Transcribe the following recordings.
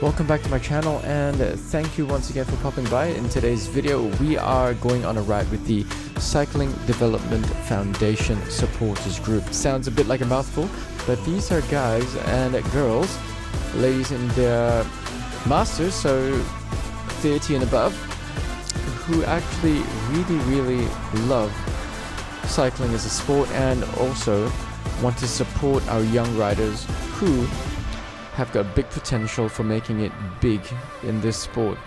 Welcome back to my channel, and thank you once again for popping by. In today's video we are going on a ride with the Cycling Development Foundation Supporters Group. Sounds a bit like a mouthful, but these are guys and girls, ladies in their masters, so 30 and above, who actually really love cycling as a sport and also want to support our young riders who have got big potential for making it big in this sport.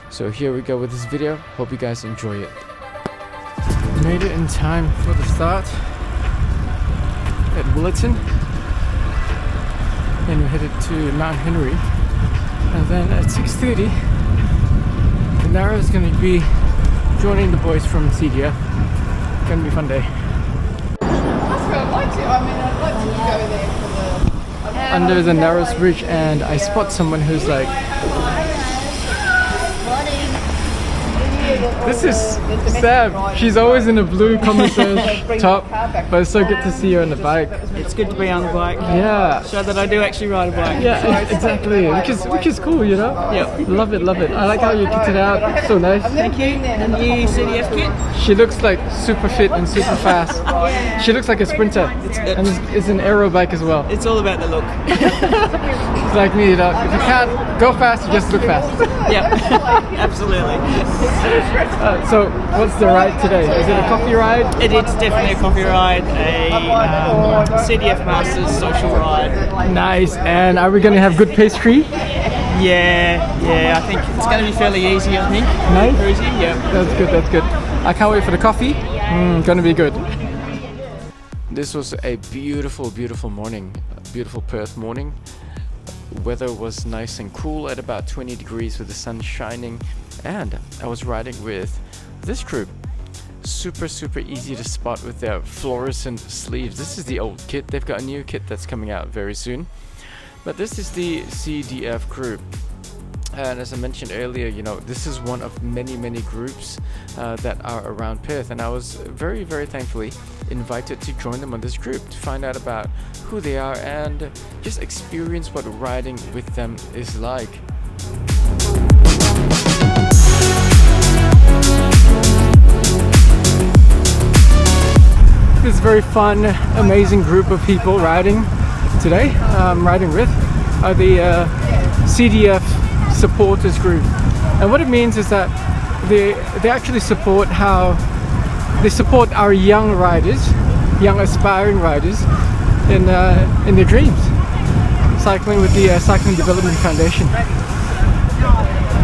So here we go with this video. Hope you guys enjoy it. Made it in time for the start at Willetton, and we're headed to Mount Henry, and then at 6:30 the Narrow is going to be joining the boys from CDF. Gonna be a fun day. I'd like to go there for the... Under the Narrows Bridge, and I spot someone who's like, this is Sam. She's always in a blue camouflage top, but it's so good to see her on the bike. It's good to be on the bike. Yeah. Show that I do actually ride a bike. Yeah, exactly. Which is cool, you know? Yep. Love it. I like how you kitted it out. So nice. Thank you. The new CDF kit. She looks like super fit and super fast. She looks like a sprinter. And it's an aero bike as well. It's all about the look. It's like me, you know? If you can't go fast, you just look fast. Yep. Absolutely. So what's the ride today? Is it a coffee ride? It's definitely a coffee ride, a CDF Masters social ride. Nice. And are we going to have good pastry? Yeah, I think it's going to be fairly easy, I think. Nice. Easy, yeah. That's good. I can't wait for the coffee. Gonna be good. This was a beautiful morning, a beautiful Perth morning. Weather was nice and cool at about 20 degrees with the sun shining, and I was riding with this group. Super easy to spot with their fluorescent sleeves. This is the old kit. They've got a new kit that's coming out very soon, but this is the CDF group. And as I mentioned earlier, you know, this is one of many groups that are around Perth, and I was very thankfully invited to join them on this group to find out about who they are and just experience what riding with them is like. This very fun, amazing group of people riding today. Riding with are the CDF supporters group, and what it means is that they actually support our young riders, young aspiring riders in their dreams, cycling with the Cycling Development Foundation.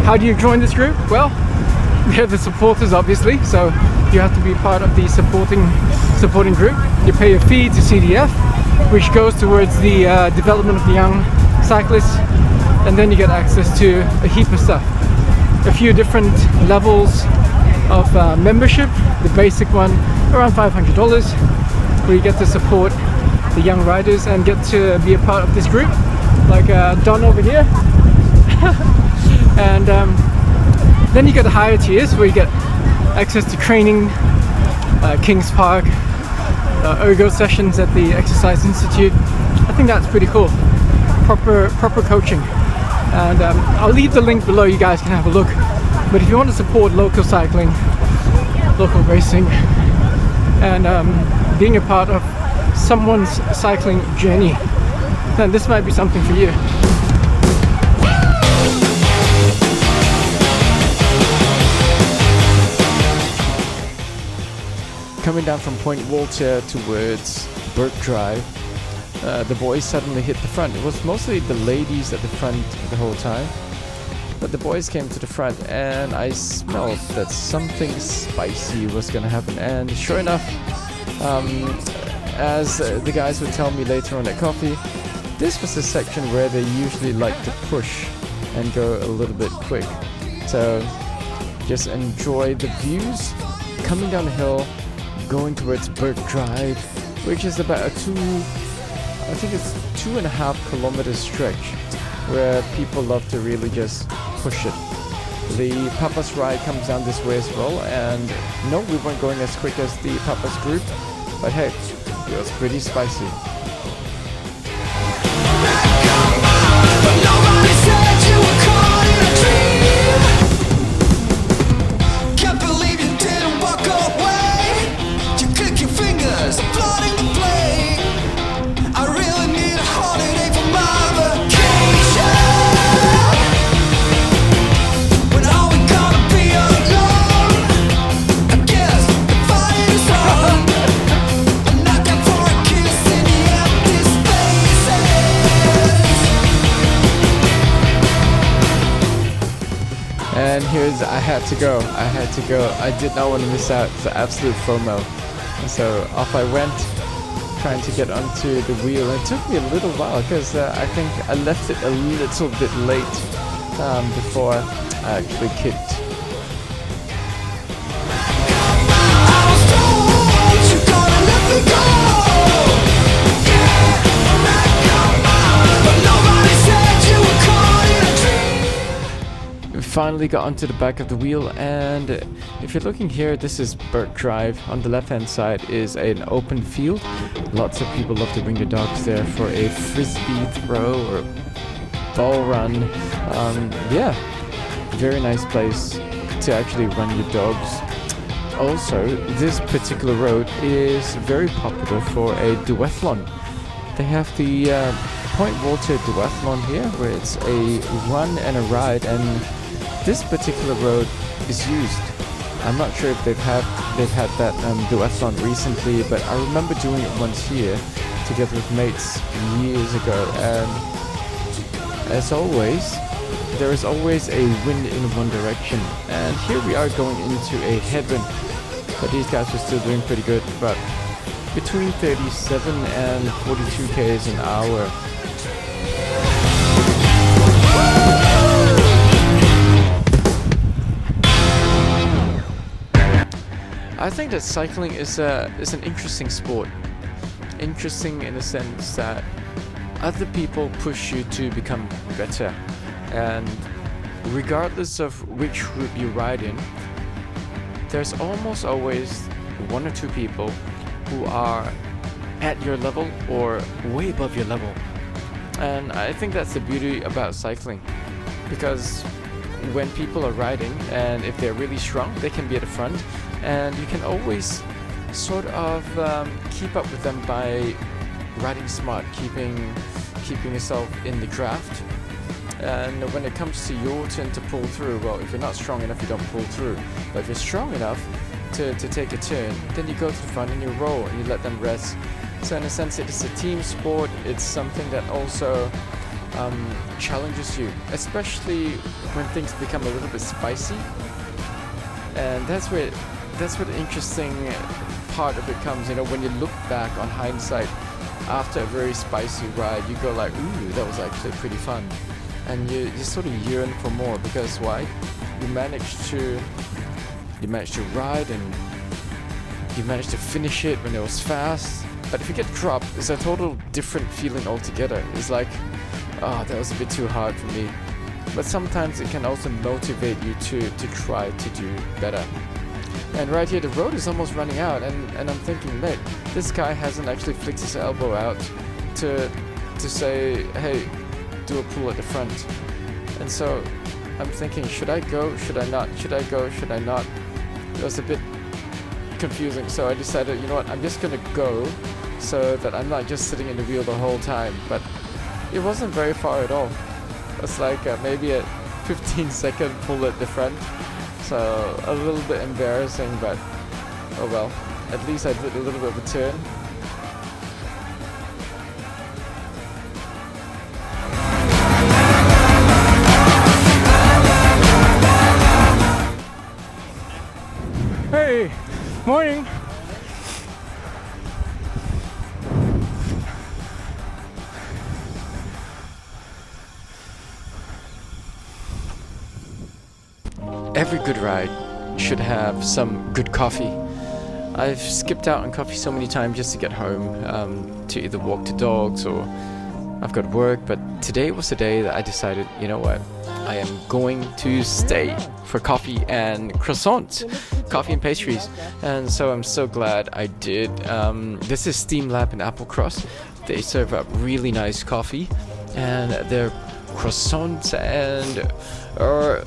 How do you join this group? Well, they're the supporters, obviously, so you have to be part of the supporting group. You pay a fee to CDF, which goes towards the development of the young cyclists, and then you get access to a heap of stuff. A few different levels of membership. The basic one around $500, where you get to support the young riders and get to be a part of this group, like Don over here. And then you get the higher tiers, where you get access to training, Kings Park, ergo sessions at the Exercise Institute. I think that's pretty cool. Proper coaching. And I'll leave the link below, you guys can have a look. But if you want to support local cycling, local racing, and being a part of someone's cycling journey, then this might be something for you. Coming down from Point Walter towards Burke Drive, the boys suddenly hit the front. It was mostly the ladies at the front the whole time, but the boys came to the front, and I smelled that something spicy was gonna happen. And sure enough, as the guys would tell me later on at coffee, this was the section where they usually like to push and go a little bit quick. So just enjoy the views coming down the hill, going towards Burke Drive, which is about a 2.5 kilometer stretch where people love to really just push it. The Papa's ride comes down this way as well, and no, we weren't going as quick as the Papa's group, but hey, it was pretty spicy. Nobody said you were is flooding the plane. I really need a holiday for my vacation. When are we gonna be alone? I guess the fight is on. I'm knocking for a kiss in the empty spaces. And here's I had to go. I did not want to miss out. It's an absolute FOMO. And so off I went, trying to get onto the wheel. It took me a little while because I think I left it a little bit late before I actually kicked. I was told you're gonna let me go. Yeah, not your mom, but nobody said you were caught in a dream. Finally got onto the back of the wheel, and if you're looking here, this is Burt Drive. On the left hand side is an open field. Lots of people love to bring their dogs there for a frisbee throw or ball run. Yeah, very nice place to actually run your dogs. Also, this particular road is very popular for a duathlon. They have the Point Water Duathlon here, where it's a run and a ride, and this particular road is used. I'm not sure if they've had that duathlon recently, but I remember doing it once here together with mates years ago. And as always, there is always a wind in one direction. And here we are going into a headwind, but these guys are still doing pretty good. But between 37 and 42 k's an hour. I think that cycling is an interesting sport. Interesting in the sense that other people push you to become better, and regardless of which route you ride in, there's almost always one or two people who are at your level or way above your level. And I think that's the beauty about cycling, because when people are riding, and if they're really strong, they can be at the front, and you can always sort of keep up with them by riding smart, keeping yourself in the draft. And when it comes to your turn to pull through, well, if you're not strong enough, you don't pull through. But if you're strong enough to take a turn, then you go to the front and you roll and you let them rest. So in a sense, it is a team sport. It's something that also challenges you, especially when things become a little bit spicy. And that's where the interesting part of it comes. You know, when you look back on hindsight after a very spicy ride, you go like, ooh, that was actually pretty fun. And you sort of yearn for more, because why? You managed to ride and you managed to finish it when it was fast. But if you get dropped, it's a total different feeling altogether. It's like, oh, that was a bit too hard for me. But sometimes it can also motivate you to try to do better. And right here, the road is almost running out, and I'm thinking, mate, this guy hasn't actually flicked his elbow out to say, hey, do a pull at the front. And so I'm thinking, should I go? Should I not? Should I go? Should I not? It was a bit confusing, so I decided, you know what, I'm just gonna go so that I'm not just sitting in the wheel the whole time. But it wasn't very far at all. It's like maybe a 15-second pull at the front. So a little bit embarrassing, but oh well. At least I did a little bit of a turn. Hey, morning. Every good ride should have some good coffee. I've skipped out on coffee so many times just to get home, to either walk the dogs or I've got work, but today was the day that I decided, you know what, I am going to stay for coffee and croissants, coffee and pastries. And so I'm so glad I did. This is Steam Lab in Applecross. They serve up really nice coffee and their croissants, and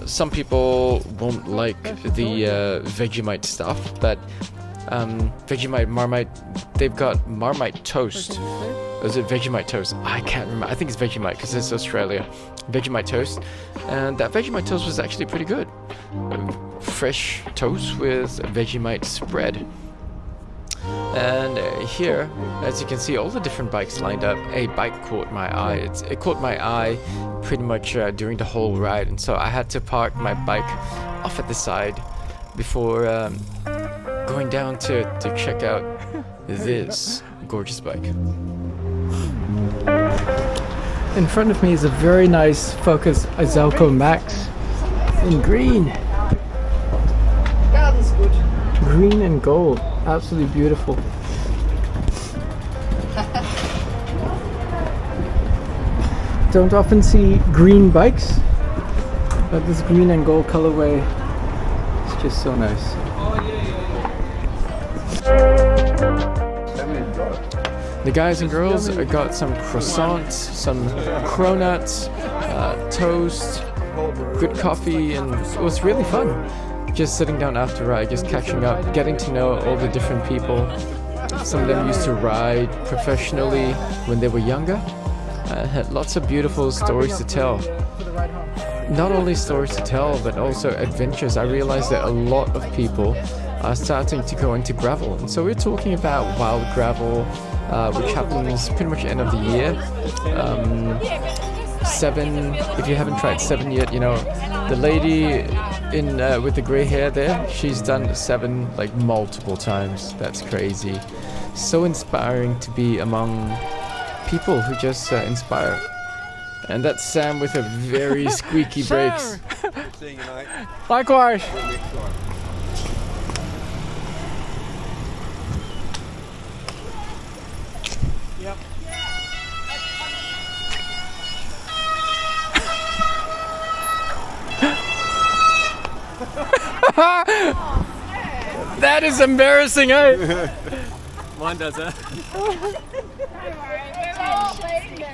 some people won't like the Vegemite stuff, but Vegemite, Marmite. They've got Marmite toast. Or is it Vegemite toast? I can't remember. I think it's Vegemite because it's Australia. Vegemite toast, and that Vegemite toast was actually pretty good. Fresh toast with Vegemite spread. And here, as you can see, all the different bikes lined up. A bike caught my eye. It caught my eye pretty much during the whole ride, and so I had to park my bike off at the side before going down to check out this gorgeous bike. In front of me is a very nice Focus Izelco Max in green. Garden's good. Green and gold. Absolutely beautiful. Don't often see green bikes, but this green and gold colorway is just so nice. The guys and girls got some croissants, some cronuts, toast, good coffee, and it was really fun. Just sitting down after ride, just catching up, getting to know all the different people. Some of them used to ride professionally when they were younger. Had lots of beautiful stories to tell. Not only stories to tell, but also adventures. I realized that a lot of people are starting to go into gravel. And so we're talking about wild gravel, which happens pretty much end of the year. 7, if you haven't tried 7 yet, you know, the lady in with the gray hair there, she's done 7 like multiple times. That's crazy. So inspiring to be among people who just inspire. And that's Sam with a very squeaky brakes. Good seeing you, mate. Likewise. Yep. That is embarrassing, eh? Mine does that.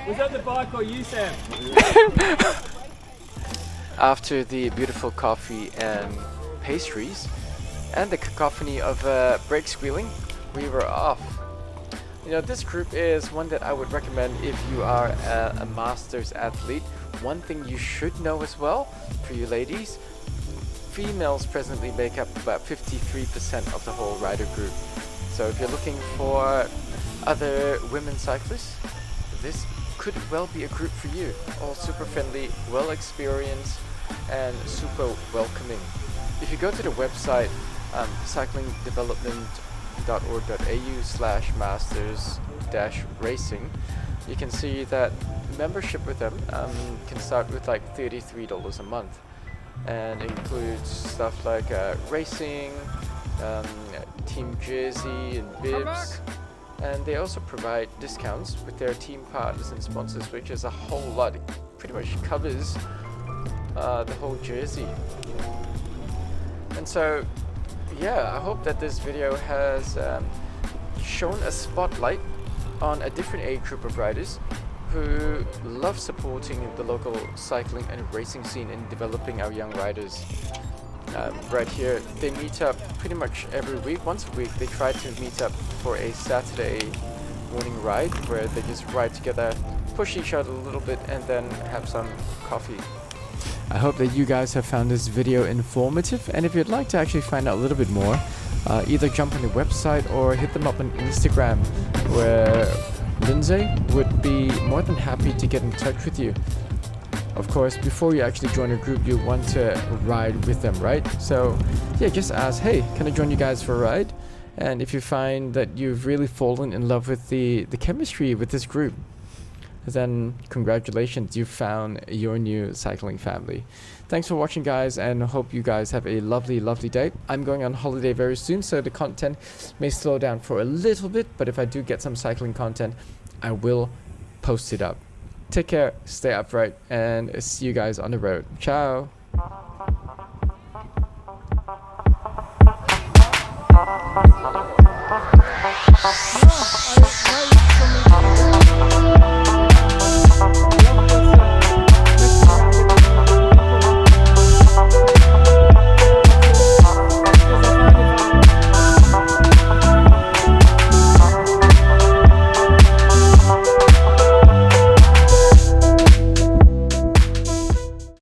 Was that the bike or you, Sam? After the beautiful coffee and pastries and the cacophony of brake squealing, we were off. You know, this group is one that I would recommend if you are a masters athlete. One thing you should know as well, for you ladies, females presently make up about 53% of the whole rider group. So if you're looking for other women cyclists, this could well be a group for you. All super friendly, well experienced, and super welcoming. If you go to the website cyclingdevelopment.org.au/masters-racing, you can see that membership with them can start with like $33 a month, and it includes stuff like racing, team jersey and bibs, and they also provide discounts with their team partners and sponsors, which is a whole lot. It pretty much covers the whole jersey. And so yeah, I hope that this video has shown a spotlight on a different age group of riders who love supporting the local cycling and racing scene and developing our young riders. Right here, they meet up pretty much every week. Once a week, they try to meet up for a Saturday morning ride where they just ride together, push each other a little bit, and then have some coffee. I hope that you guys have found this video informative, and if you'd like to actually find out a little bit more, either jump on the website or hit them up on Instagram, where Lindsay would be more than happy to get in touch with you. Of course, before you actually join a group, you want to ride with them, right? So yeah, just ask, hey, can I join you guys for a ride? And if you find that you've really fallen in love with the chemistry with this group, then congratulations, you found your new cycling family. Thanks for watching, guys, and hope you guys have a lovely, lovely day. I'm going on holiday very soon, so the content may slow down for a little bit, but if I do get some cycling content, I will post it up. Take care, stay upright, and see you guys on the road. Ciao. No,